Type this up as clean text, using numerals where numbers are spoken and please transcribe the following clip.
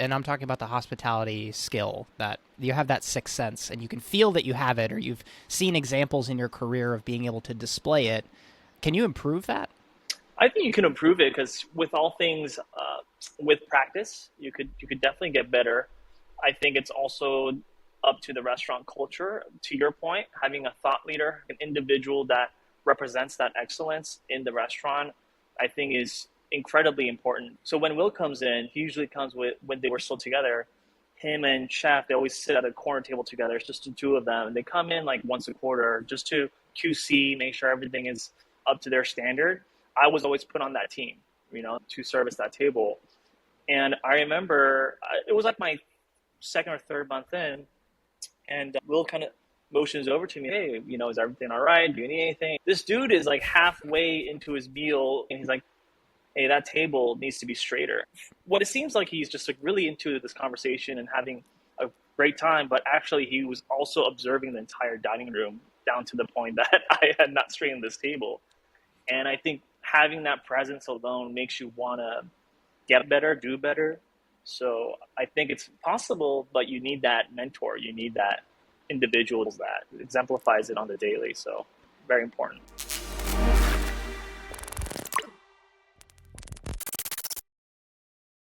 and I'm talking about the hospitality skill, that you have that sixth sense and you can feel that you have it, or you've seen examples in your career of being able to display it. Can you improve that? I think you can improve it because with all things, with practice, you could definitely get better. I think it's also up to the restaurant culture. To your point, having a thought leader, an individual that represents that excellence in the restaurant, I think is incredibly important. So when Will comes in, he usually comes with when they were still together. Him and Chef, they always sit at a corner table together. It's just the two of them, and they come in like once a quarter just to QC, make sure everything is up to their standard. I was always put on that team, to service that table. And I remember it was like my second or third month in, and Will kind of motions over to me, hey, is everything all right? Do you need anything? This dude is like halfway into his meal, and he's like, hey, that table needs to be straighter. What it seems like he's just like really into this conversation and having a great time, but actually he was also observing the entire dining room down to the point that I had not straightened this table. And I think having that presence alone makes you want to get better, do better. So I think it's possible, but you need that mentor. You need that individual that exemplifies it on the daily. So very important.